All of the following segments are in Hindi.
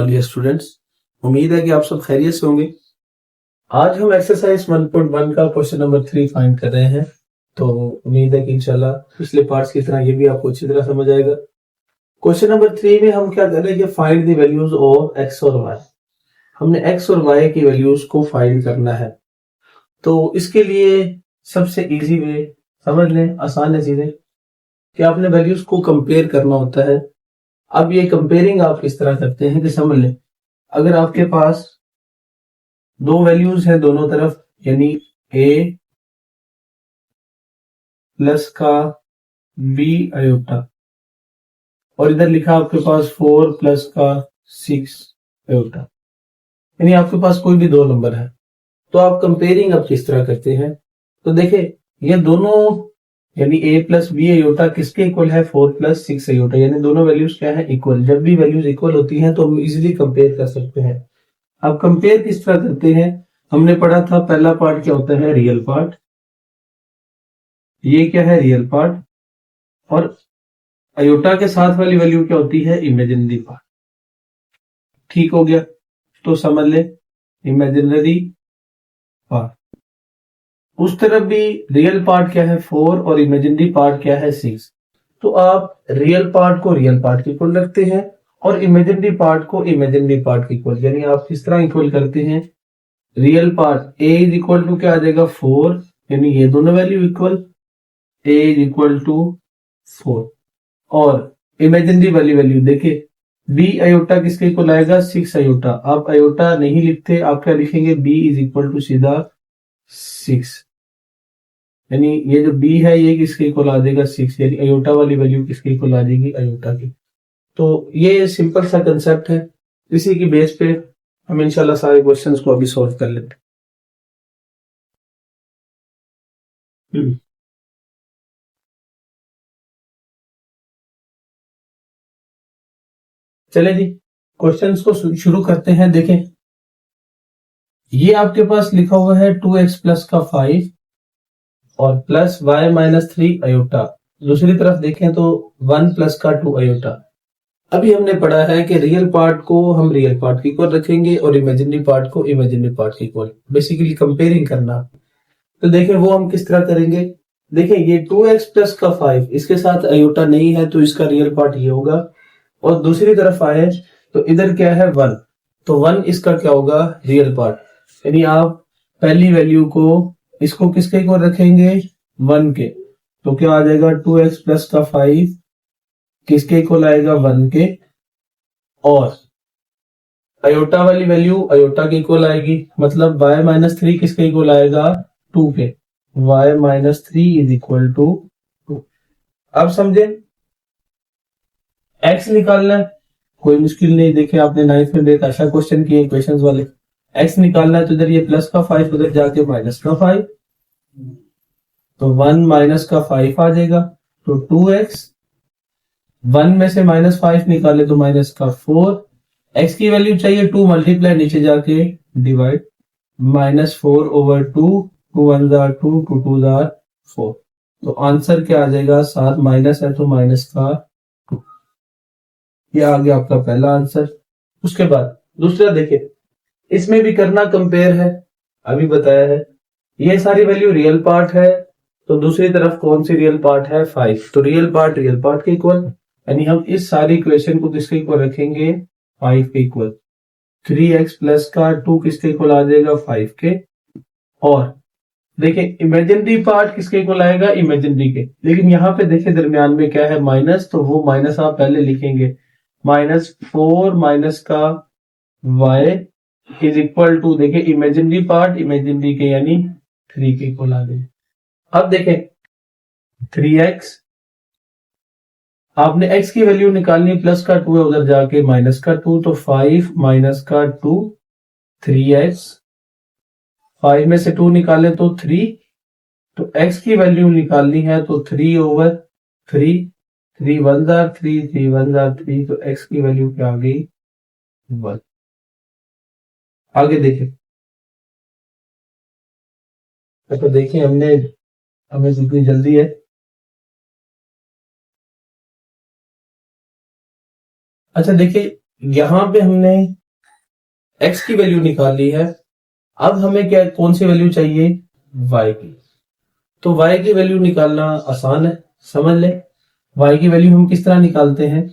डियर स्टूडेंट्स, उम्मीद है कि आप सब खैरियत से होंगे। आज हम एक्सरसाइज 1.1 का क्वेश्चन नंबर 3 फाइंड कर रहे हैं। तो उम्मीद है कि इंशाल्लाह पिछले पार्ट्स की तरह ये भी आपको अच्छी तरह समझ आएगा। क्वेश्चन नंबर 3 में हम क्या कर रहे हैं कि find the values of x और वाई। हमने एक्स और वाई की वैल्यूज को फाइंड करना है। तो इसके लिए सबसे इजी वे समझ लें, आसान है चीजें कि आपने वैल्यूज को कंपेयर करना होता है। अब ये कंपेयरिंग आप किस तरह करते हैं कि समझ लें, अगर आपके पास दो वैल्यूज है दोनों तरफ, यानी a प्लस का b आयोटा और इधर लिखा आपके पास 4 प्लस का 6 आयोटा, यानी आपके पास कोई भी दो नंबर है। तो आप कंपेयरिंग अब किस तरह करते हैं, तो देखें ये दोनों यानी a प्लस b आयोटा किसके इक्वल है, 4 प्लस 6 आयोटा, यानी दोनों वैल्यूज क्या है, इक्वल। जब भी वैल्यूज इक्वल होती हैं तो हम इजीली कंपेयर कर सकते हैं। अब कंपेयर किस तरह करते हैं, हमने पढ़ा था पहला पार्ट क्या होता है, रियल पार्ट। ये क्या है, रियल पार्ट, और अयोटा के साथ वाली वैल्यू क्या होती है, इमेजिनरी पार्ट। ठीक हो गया, तो समझ ले इमेजिनरी पार्ट। उस तरफ भी रियल पार्ट क्या है, 4, और इमेजिनरी पार्ट क्या है, 6। तो आप रियल पार्ट को रियल पार्ट के इक्वल रखते हैं और इमेजिनरी पार्ट को इमेजिनरी पार्ट के इक्वल। यानी आप किस तरह इक्वल करते हैं, real part a is equal to क्या आ जाएगा, 4, यानी ये दोनों value equal, a is equal to 4। और इमेजिनरी वाली वैल्यू देखिए, b आयोटा किसके इक्वल आएगा, 6 आयोटा। आप आयोटा नहीं लिखते, आप क्या लिखेंगे, b इज इक्वल टू सीधा 6, यानी ये जो b है ये किसके इक्वल आ जाएगा, 6, यानी आयोटा वाली वैल्यू किसके इक्वल आ जाएगी, आयोटा की। तो ये सिंपल सा कंसेप्ट है, इसी की बेस पे हम इंशाल्लाह सारे क्वेश्चंस को अभी सॉल्व कर लेते हैं। चले जी, क्वेश्चंस को शुरू करते हैं। देखें ये आपके पास लिखा हुआ है 2x प्लस का 5 और प्लस y माइनस 3 आयोटा। दूसरी तरफ देखें तो 1 प्लस का 2 आयोटा। अभी हमने पढ़ा है कि रियल पार्ट को हम रियल पार्ट के इक्वल रखेंगे और इमेजिनरी पार्ट को इमेजिनरी पार्ट के इक्वल, बेसिकली कंपेयरिंग करना। तो देखें वो हम किस तरह करेंगे। देखें ये 2x प्लस का 5 इसके साथ आयोटा नहीं है तो इसका रियल पार्ट ये होगा, और दूसरी तरफ आए तो इधर क्या है, 1, तो 1 इसका क्या होगा, रियल पार्ट। यानी आप पहली वैल्यू को इसको किसके इक्वल रखेंगे, 1 के, तो क्या आ जाएगा, 2x प्लस का 5 किसके इक्वल आएगा, 1 के, और आयोटा वाली वैल्यू आयोटा के इक्वल आएगी, मतलब y माइनस 3 किसके इक्वल आएगा, 2 के, y minus 3 is equal to 2। अब समझे, x निकालना है, कोई मुश्किल नहीं। देखिए आपने 9th में एक अच्छा क्वेश्चन किए इक्वेशंस वाले, x निकालना है तो इधर ये प्लस का 5 उधर जाके माइनस का 5, तो 1 माइनस का 5 आ जाएगा, तो 2x, 1 में से माइनस 5 निकाले तो माइनस का 4, x की वैल्यू चाहिए 2, मल्टीप्लाई नीचे जाके divide, minus 4 over 2, 2 1 jar 2, 2 2 jar 4। तो आंसर क्या आ जाएगा, 7 माइनस है तो माइनस का 2। ये आ गया आपका पहला आंसर। उसके बाद दूसरा देखिए, इसमें भी करना कंपेयर है, अभी बताया है। ये सारी वैल्यू रियल पार्ट है, तो दूसरी तरफ कौन सी रियल पार्ट है, 5, तो रियल पार्ट के इक्वल, यानी हम इस सारी इक्वेशन को किसके इक्वल रखेंगे, 5 के इक्वल। 3x प्लस का 2 किसके इक्वल आ जाएगा, 5 के, और देखिए इमेजिनरी पार्ट किसके इक्वल आएगा, इमेजिनरी के। लेकिन यहाँ पे देखिए दरमियान में क्या है, माइनस, तो वो माइनस आप पहले लिखेंगे, माइनस 4 माइनस का y इज इक्वल टू, देखिए इमेजिनरी पार्ट इमेजिनरी के, यानी 3 के इक्वल आ गए। अब देखें 3x, आपने x की वैल्यू निकालनी, प्लस का 2 है उधर जाके माइनस का 2, तो 5 माइनस का 2, 3x, 5 में से 2 निकाले तो 3, तो x की वैल्यू निकालनी है तो 3 ओवर 3, 3 1 जार 3, 3 1 जार 3, तो x की वैल्यू क्या आ गई, 1। आगे देखें, तो देखिए हमें जितनी जल्दी है, अच्छा देखिए यहां पे हमने x की वैल्यू निकाल ली है। अब हमें क्या कौन सी वैल्यू चाहिए, y की। तो y की वैल्यू निकालना आसान है, समझ ले। y की वैल्यू हम किस तरह निकालते हैं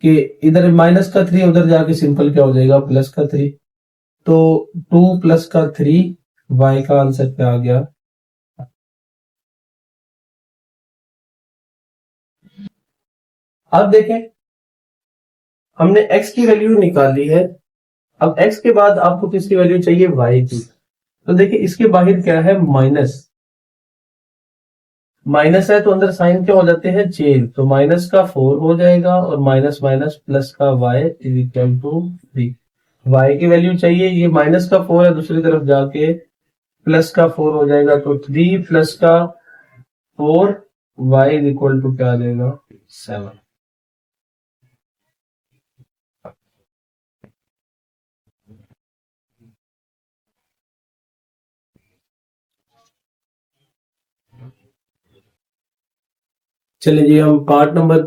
कि इधर माइनस का 3, उधर जाके सिंपल क्या हो जाएगा, प्लस का 3। तो 2 प्लस का 3, y का आंसर क्या आ गया। अब देखें, हमने x की वैल्यू निकाल ली है। अब x के बाद आपको किसकी वैल्यू चाहिए, y की। तो देखिए इसके बाहर क्या है, माइनस। माइनस है तो अंदर साइन क्या हो जाते हैं, चेंज। तो माइनस का 4 हो जाएगा और माइनस माइनस प्लस का y is equal to 3। y की वैल्यू चाहिए, ये माइनस का 4 है, दूसरी तरफ जाके प्लस का 4 हो जाएगा। तो 3 प्लस का 4, y इज इक्वल टू क्या आ जाएगा, 7। चलिए जी, हम पार्ट नंबर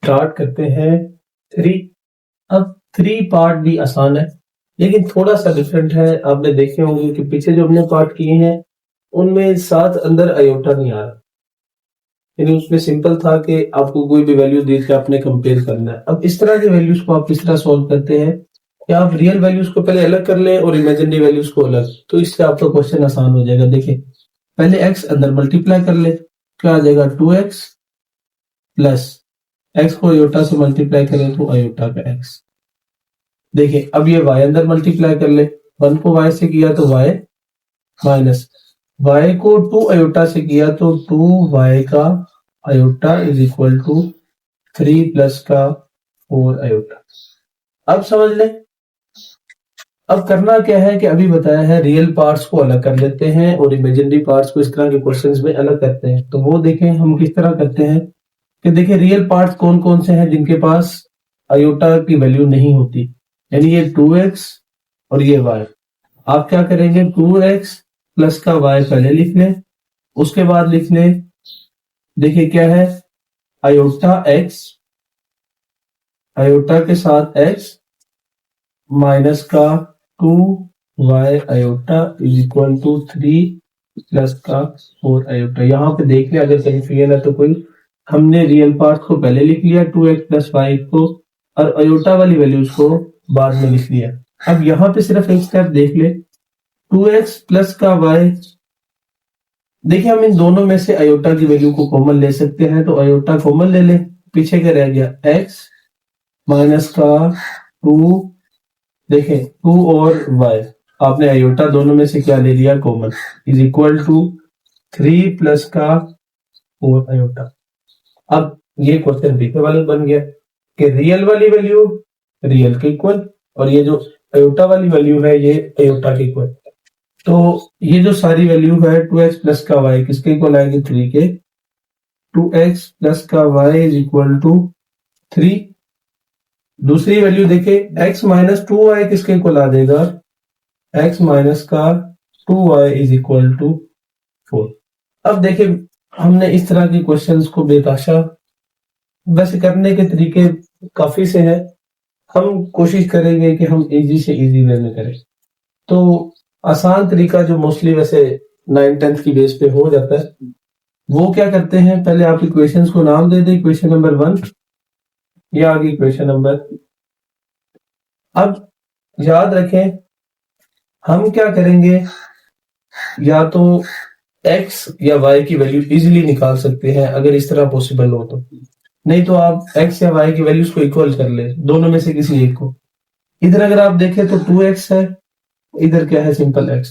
स्टार्ट करते हैं 3। अब 3 पार्ट भी आसान है, लेकिन थोड़ा सा डिफरेंट है। आपने देखे होंगे कि पीछे जो हमने पार्ट किए हैं उनमें साथ अंदर आयोटा नहीं आ रहा, यानी उसमें सिंपल था कि आपको कोई भी वैल्यू दे के आपने कंपेयर करना है। अब इस तरह के वैल्यूज को आप किस तरह सॉल्व करते हैं कि आप रियल वैल्यूज को पहले अलग कर लें और इमेजिनरी वैल्यूज को अलग, तो इससे आपका क्वेश्चन आसान हो जाएगा। देखिए पहले x अंदर मल्टीप्लाई कर ले, क्या आ जाएगा, 2x प्लस x को आयोटा से मल्टीप्लाई करें तो आयोटा का x। देखिए अब ये y अंदर मल्टीप्लाई कर ले, 1 को y से किया तो y माइनस, y को 2 आयोटा से किया तो 2y का iota is equal to 3 plus का 4 आयोटा। अब समझ ले, अब करना क्या है कि अभी बताया है रियल पार्ट्स को अलग कर लेते हैं और इमेजिनरी पार्ट्स को इस तरह के क्वेश्चंस में अलग करते हैं। तो वो देखें हम किस तरह करते हैं कि देखिए रियल पार्ट्स कौन कौन से हैं जिनके पास आयोटा की वैल्यू नहीं होती, यानी ये 2x और ये y। आप क्या करेंगे, 2x प्लस का y पहले लिख लें, उसके बाद लिख लें, देखिए क्या है, आयोटा x, आयोटा के साथ x माइनस का 2y iota is equal to 3 plus का 4 आयोटा। यहाँ पे देख लिया अगर कंफ्यूजन है तो कोई, हमने रियल पार्ट को पहले लिख लिया 2x प्लस y को, और आयोटा वाली वैल्यूज को बाद में लिख लिया। अब यहाँ पे सिर्फ एक स्टेप देख ले, 2x प्लस का y, देखिए हम इन दोनों में से आयोटा की वैल्यू को कॉमन ले सकते हैं, तो आयोटा कॉमन ले ले, पीछे क्या रह गया, x माइनस का 2, देखें 2 और y, आपने आयोटा दोनों में से क्या ले लिया, common, is equal to 3 plus का 4 आयोटा। अब ये क्वेश्चन बीके वाला बन गया कि रियल वाली वैल्यू रियल के इक्वल और ये जो आयोटा वाली वैल्यू है ये आयोटा के इक्वल। तो ये जो सारी वैल्यू है 2x प्लस का y किसके इक्वल आएगी, 3 के। 2x प्लस का y इज इक्वल टू 3। दूसरी वैल्यू देखे x माइनस 2y किसके इक्वल आ जाएगा, x माइनस का 2y इज इक्वल टू 4। अब देखे हमने इस तरह के क्वेश्चंस को बेताशा, वैसे करने के तरीके काफी से हैं, हम कोशिश करेंगे कि हम इजी से इजी वे में करें। तो आसान तरीका जो मोस्टली वैसे 9th-10th की बेस पे हो जाता है, वो क्या करते हैं, पहले आप इक्वेशंस को नाम दे दें, इक्वेशन नंबर 1 ये आ गई इक्वेशन नंबर। अब याद रखें हम क्या करेंगे, या तो x या y की वैल्यू इजीली निकाल सकते हैं अगर इस तरह पॉसिबल हो तो, नहीं तो आप x या y की वैल्यूज को इक्वल कर ले, दोनों में से किसी एक को। इधर अगर आप देखें तो 2x है, इधर क्या है, सिंपल x,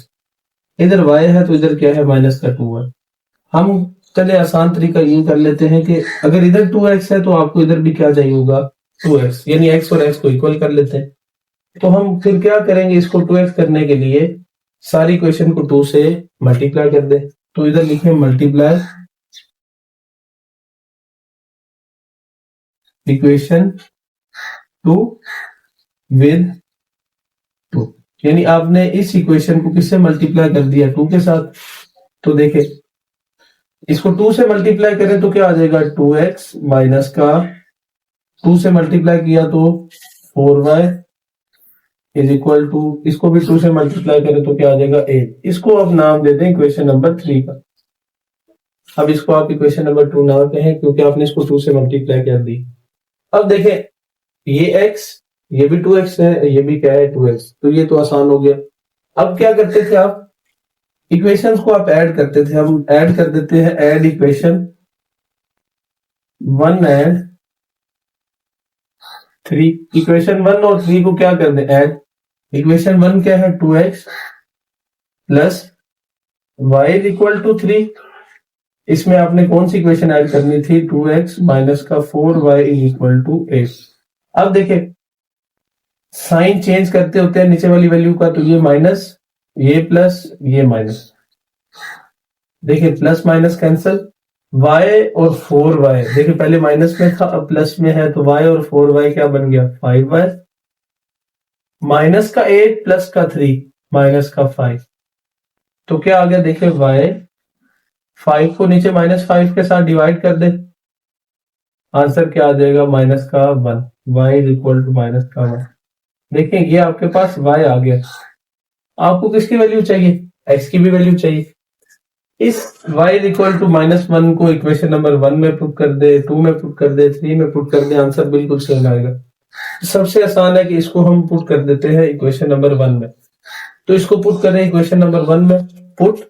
इधर y है तो इधर क्या है, माइनस का 2 है। हम चले आसान तरीका ये कर लेते हैं कि अगर इधर 2x है तो आपको इधर भी क्या चाहिए होगा, 2x, यानी x और x को इक्वल कर लेते हैं। तो हम फिर क्या करेंगे, इसको 2x करने के लिए सारी इक्वेशन को 2 से मल्टीप्लाई कर दें। तो इधर लिखें मल्टीप्लाई इक्वेशन 2 विद 2, यानी आपने इस इक्वेशन को किससे मल्टीप्लाई कर दिया, 2 के साथ। तो देखें इसको 2 से मल्टीप्लाई करें तो क्या आ जाएगा, 2x माइनस का 2 से मल्टीप्लाई किया तो 4y इज इक्वल टू, इसको भी 2 से मल्टीप्लाई करें तो क्या आ जाएगा 8। इसको अब नाम दे दें इक्वेशन नंबर 3 का। अब इसको आप इक्वेशन नंबर 2 ना कहें क्योंकि आपने इसको 2 से मल्टीप्लाई कर दी। अब देखें ये x, ये भी 2x है, ये भी क्या है 2x, तो ये तो आसान हो गया। अब क्या करते थे आप, इक्वेशंस को आप ऐड करते थे। हम ऐड कर देते हैं, ऐड इक्वेशन 1 एंड 3। इक्वेशन 1 और 3 को क्या कर दे, ऐड। इक्वेशन 1 क्या है 2x plus y is equal to 3। इसमें आपने कौन सी इक्वेशन ऐड करनी थी, 2x माइनस का 4y इज इक्वल टू 8। अब देखिए साइन चेंज करते होते हैं नीचे वाली वैल्यू का, तो ये माइनस, ये प्लस, ये माइनस। देखिए प्लस माइनस कैंसल, y और 4y, देखिए पहले माइनस में था अब प्लस में है, तो y और 4y क्या बन गया 5y, माइनस का 8 प्लस का 3 माइनस का 5, तो क्या आ गया देखिए y, 5 को नीचे -5 के साथ डिवाइड कर दे, आंसर क्या आ जाएगा माइनस का 1, y is equal to minus का 1। देखिए ये आपके पास y आ गया। आपको किसकी वैल्यू चाहिए, x की भी वैल्यू चाहिए। इस y इज इक्वल टू -1 को इक्वेशन नंबर 1 में पुट कर दे, 2 में पुट कर दे, 3 में पुट कर दे, आंसर बिल्कुल सेम आएगा। सबसे आसान है कि इसको हम पुट कर देते हैं इक्वेशन नंबर 1 में। तो इसको पुट करें इक्वेशन नंबर 1 में, put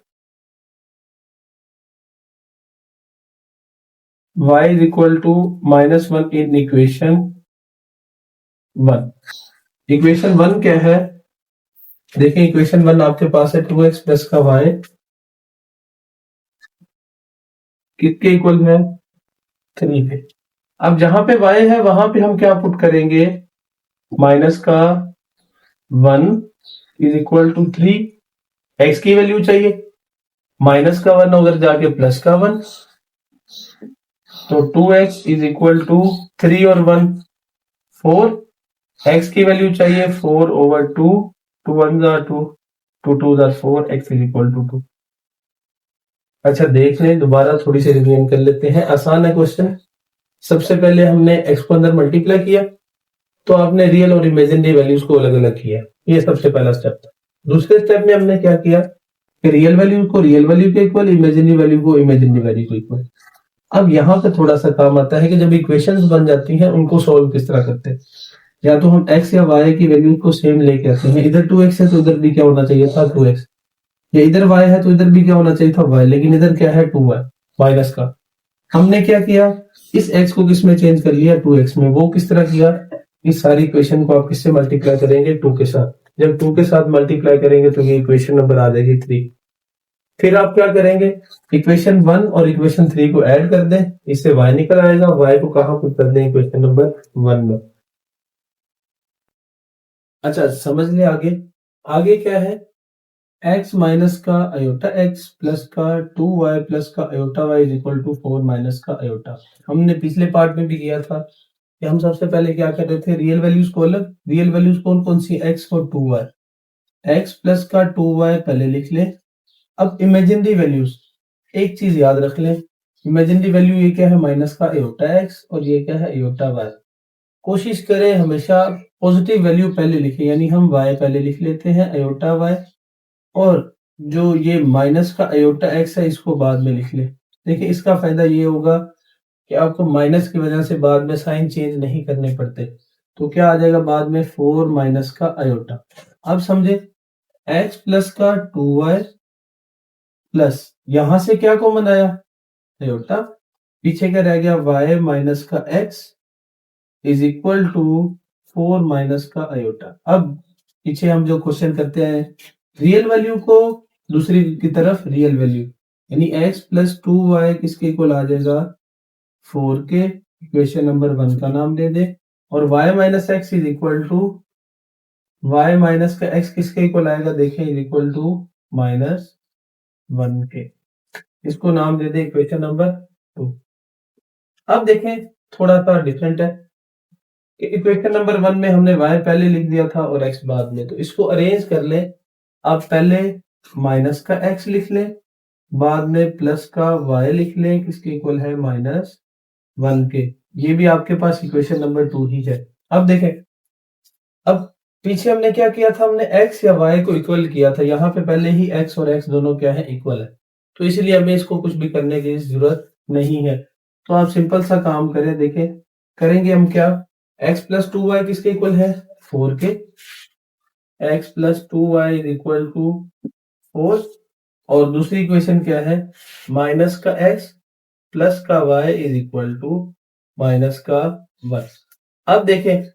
y is equal to -1 in equation 1। Equation 1 क्या है, देखिए इक्वेशन 1 आपके पास है 2x प्लस का y किसके इक्वल है 3 पे। अब जहां पे y है वहां पे हम क्या पुट करेंगे, माइनस का 1 इज इक्वल टू 3, x की वैल्यू चाहिए, माइनस का 1 उधर जाके प्लस का 1, तो 2x इज इक्वल टू 3 और 1 4, x की वैल्यू चाहिए 4 ओवर 2, 2 1 जा 2, 2 2 जा 4, x इज इक्वल टू 2। अच्छा देख लें, दोबारा थोड़ी सी रिवीजन कर लेते हैं, आसान है क्वेश्चन। सबसे पहले हमने x को अंदर मल्टीप्लाई किया, तो आपने रियल और इमेजिनरी वैल्यूज को अलग अलग किया, ये सबसे पहला स्टेप था। दूसरे स्टेप में हमने क्या किया कि रियल वैल्यू को रियल वैल्यू के इक्वल, इमेजिनरी वैल्यू को इमेजिनरी वैल्यू को इक्वल। अब यहाँ पे थोड़ा सा काम आता है कि जब इक्वेशंस बन जाती हैं उनको सॉल्व किस तरह करते हैं। या तो हम x या y की वैल्यू को सेम लेके आते हैं, इधर 2x है तो इधर भी क्या होना चाहिए था 2x, या इधर y है तो इधर भी क्या होना चाहिए था y, लेकिन इधर क्या है 2y माइनस का। हमने क्या किया, इस x को किस में चेंज कर लिया 2x में। वो किस तरह किया, इस सारी इक्वेशन को आप किससे मल्टीप्लाई करेंगे 2 के साथ। जब 2 के साथ मल्टीप्लाई करेंगे तो ये इक्वेशन नंबर आ जाएगी 3। फिर आप क्या करेंगे, इक्वेशन 1 और इक्वेशन 3 को ऐड कर दें, इससे y निकल आएगा, y को कहां पुट कर दें इक्वेशन नंबर 1 में। अच्छा समझ ले आगे, आगे क्या है, x माइनस का आयोटा x प्लस का 2y प्लस का iota y is equal to 4 minus का आयोटा। हमने पिछले पार्ट में भी किया था कि हम सबसे पहले क्या कर रहे थे, रियल वैल्यूज को अलग, रियल वैल्यूज कौन कौन सी, x और 2y, x प्लस का 2y पहले लिख लें। अब इमेजिनरी वैल्यूज, एक चीज याद रख लें, इमेजिनरी वैल्यू ये क्या है माइनस का आयोटा x और ये क्या है आयोटा y। कोशिश करें हमेशा पॉजिटिव वैल्यू पहले लिखें, यानी हम y पहले लिख लेते हैं आयोटा y, और जो ये माइनस का आयोटा x है इसको बाद में लिख ले। देखिए इसका फायदा ये होगा कि आपको माइनस की वजह से बाद में साइन चेंज नहीं करने पड़ते। तो क्या आ जाएगा बाद में 4 माइनस का आयोटा। अब समझे, x प्लस का 2y प्लस यहां से क्या कॉमन आया आयोटा, पीछे क्या रह गया y माइनस का x is equal to 4 minus का आयोटा। अब पीछे हम जो क्वेश्चन करते हैं, रियल वैल्यू को दूसरी की तरफ रियल वैल्यू, यानी x प्लस 2y किसके इक्वल आ जाएगा 4 के, इक्वेशन नंबर 1 का नाम दे दे, और y minus x is equal to, y minus का x किसके इक्वल आएगा देखें, इज इक्वल टू -1 के, इसको नाम दे दे इक्वेशन नंबर 2। अब देखें थोड़ा सा डिफरेंट है कि इक्वेशन नंबर 1 में हमने y पहले लिख दिया था और x बाद में, तो इसको अरेंज कर ले। आप पहले माइनस का x लिख लें, बाद में प्लस का y लिख लें, किसके इक्वल है -1 के। ये भी आपके पास इक्वेशन नंबर 2 ही है। अब देखें, अब पीछे हमने क्या किया था, हमने x या y को इक्वल किया था, यहाँ पे पहले ही x और x दोनों क्या है, इक्वल है, तो इसलिए हमें इसको कुछ भी करने की जरूरत नहीं है। तो आप सिंपल सा काम करें, देखें करेंगे हम क्या, x प्लस 2y किसके इक्वल है, 4 के, x plus 2y is equal to 4, और दूसरी इक्वेशन क्या है, माइनस का x प्लस का y is equal to minus का 1। अब देखें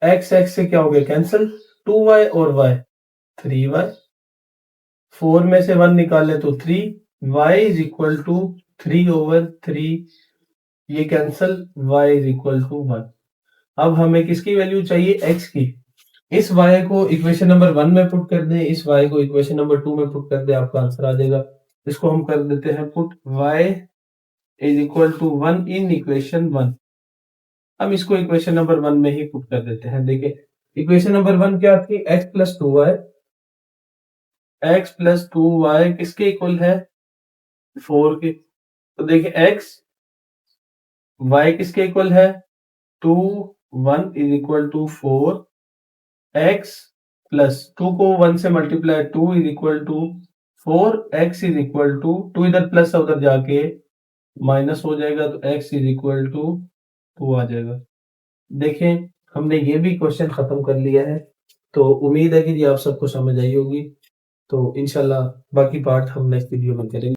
x x से क्या हो गया कैंसिल, 2y और y 3y, 4 में से 1 निकाले तो 3, y इज इक्वल टू 3/3, ये cancel, y is equal to 1। अब हमें किसकी वैल्यू चाहिए, x की। इस y को इक्वेशन नंबर 1 में पुट कर दें, इस y को इक्वेशन नंबर 2 में पुट कर दें, आपका आंसर आ जाएगा। इसको हम कर देते हैं put, y is equal to 1 in equation 1। हम इसको इक्वेशन नंबर 1 में ही पुट कर देते हैं। देखिए इक्वेशन नंबर 1 क्या थी, x plus 2y, x plus 2y किसके इक्वल है, 4 के। तो देखिए x y किसके इक्वल है, 2 1 is equal to 4, x plus 2 को 1 से multiply, 2 is equal to 4, x is equal to 2, इधर प्लस उधर जाके माइनस हो जाएगा, तो x इज इक्वल टू 2 आ जाएगा। देखें हमने ये भी क्वेश्चन खत्म कर लिया है, तो उम्मीद है कि जी आप सबको समझ आई होगी। तो इंशाल्लाह बाकी पार्ट हम नेक्स्ट वीडियो में करेंगे।